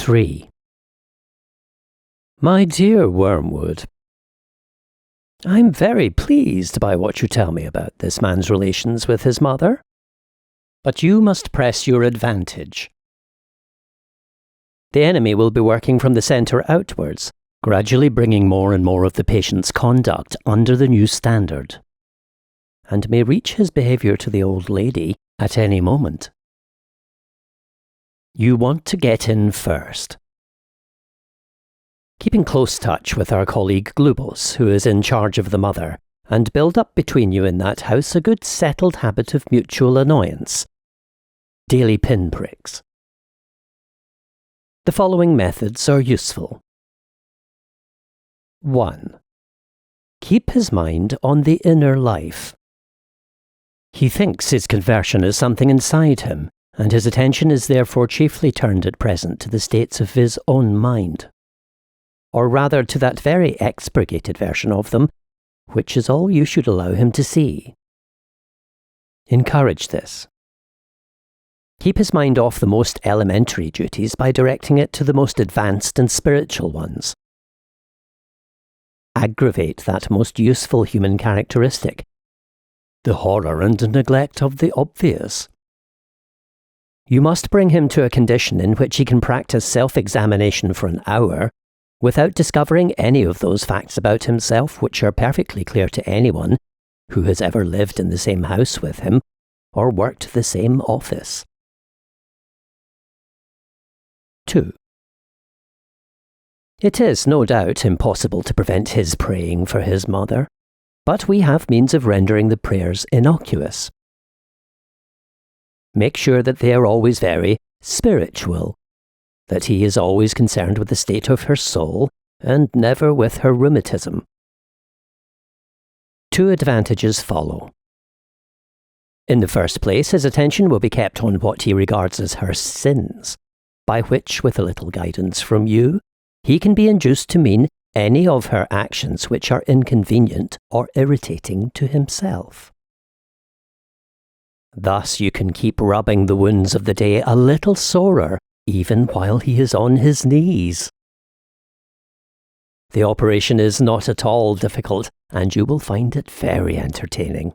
3. My dear Wormwood, I'm very pleased by what you tell me about this man's relations with his mother, but you must press your advantage. The enemy will be working from the centre outwards, gradually bringing more and more of the patient's conduct under the new standard, and may reach his behaviour to the old lady at any moment. You want to get in first. Keep in close touch with our colleague Glubos, who is in charge of the mother, and build up between you in that house a good settled habit of mutual annoyance. Daily pinpricks. The following methods are useful. 1. Keep his mind on the inner life. He thinks his conversion is something inside him, and his attention is therefore chiefly turned at present to the states of his own mind, or rather to that very expurgated version of them, which is all you should allow him to see. Encourage this. Keep his mind off the most elementary duties by directing it to the most advanced and spiritual ones. Aggravate that most useful human characteristic, the horror and neglect of the obvious. You must bring him to a condition in which he can practice self-examination for an hour without discovering any of those facts about himself which are perfectly clear to anyone who has ever lived in the same house with him or worked the same office. 2. It is, no doubt, impossible to prevent his praying for his mother, but we have means of rendering the prayers innocuous. Make sure that they are always very spiritual, that he is always concerned with the state of her soul and never with her rheumatism. 2 advantages follow. In the first place, his attention will be kept on what he regards as her sins, by which, with a little guidance from you, he can be induced to mean any of her actions which are inconvenient or irritating to himself. Thus you can keep rubbing the wounds of the day a little sorer, even while he is on his knees. The operation is not at all difficult, and you will find it very entertaining.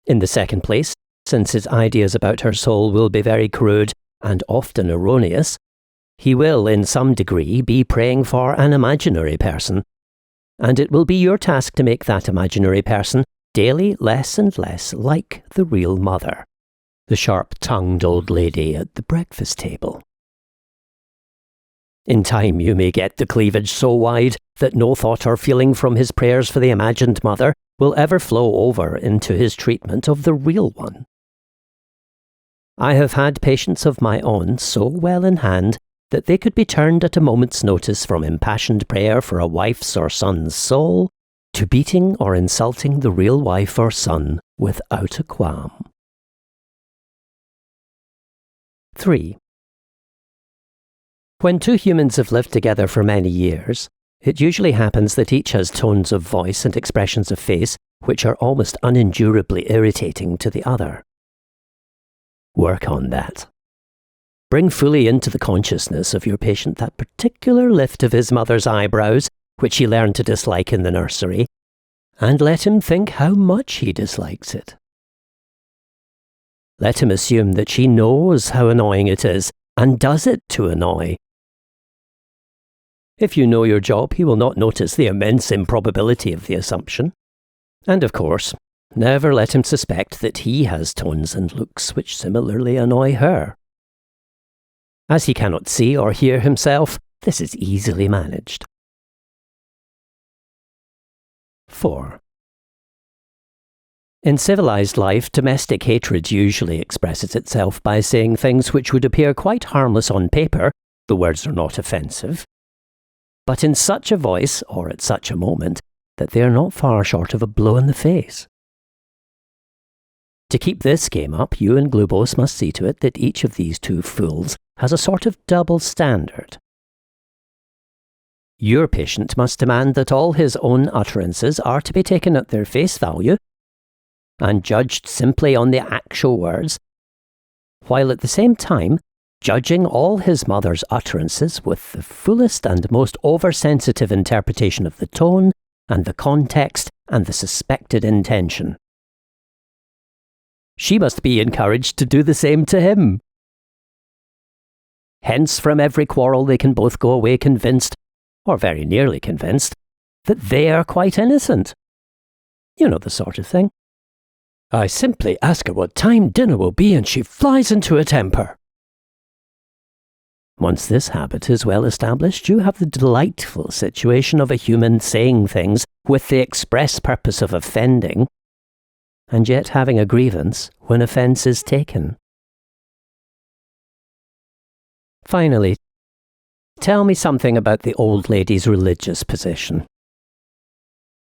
In the second place, since his ideas about her soul will be very crude and often erroneous, he will, in some degree, be praying for an imaginary person, and it will be your task to make that imaginary person daily less and less like the real mother, the sharp-tongued old lady at the breakfast table. In time you may get the cleavage so wide that no thought or feeling from his prayers for the imagined mother will ever flow over into his treatment of the real one. I have had patients of my own so well in hand that they could be turned at a moment's notice from impassioned prayer for a wife's or son's soul to beating or insulting the real wife or son without a qualm. 3. When 2 humans have lived together for many years, it usually happens that each has tones of voice and expressions of face which are almost unendurably irritating to the other. Work on that. Bring fully into the consciousness of your patient that particular lift of his mother's eyebrows which he learned to dislike in the nursery, and let him think how much he dislikes it. Let him assume that she knows how annoying it is, and does it to annoy. If you know your job, he will not notice the immense improbability of the assumption. And of course, never let him suspect that he has tones and looks which similarly annoy her. As he cannot see or hear himself, this is easily managed. 4. In civilized life, domestic hatred usually expresses itself by saying things which would appear quite harmless on paper, the words are not offensive, but in such a voice, or at such a moment, that they are not far short of a blow in the face. To keep this game up, you and Glubos must see to it that each of these 2 fools has a sort of double standard. Your patient must demand that all his own utterances are to be taken at their face value and judged simply on the actual words, while at the same time judging all his mother's utterances with the fullest and most oversensitive interpretation of the tone and the context and the suspected intention. She must be encouraged to do the same to him. Hence, from every quarrel they can both go away convinced, or very nearly convinced, that they are quite innocent. You know the sort of thing. I simply ask her what time dinner will be and she flies into a temper. Once this habit is well established, you have the delightful situation of a human saying things with the express purpose of offending, and yet having a grievance when offence is taken. Finally, tell me something about the old lady's religious position.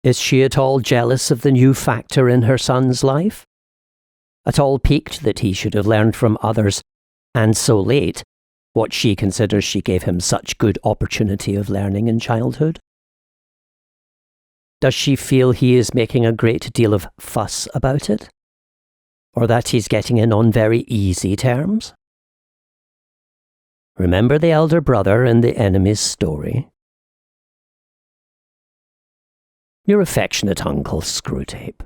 Is she at all jealous of the new factor in her son's life? At all piqued that he should have learned from others, and so late, what she considers she gave him such good opportunity of learning in childhood? Does she feel he is making a great deal of fuss about it? Or that he's getting in on very easy terms? Remember the elder brother in the enemy's story? Your affectionate uncle, Screwtape.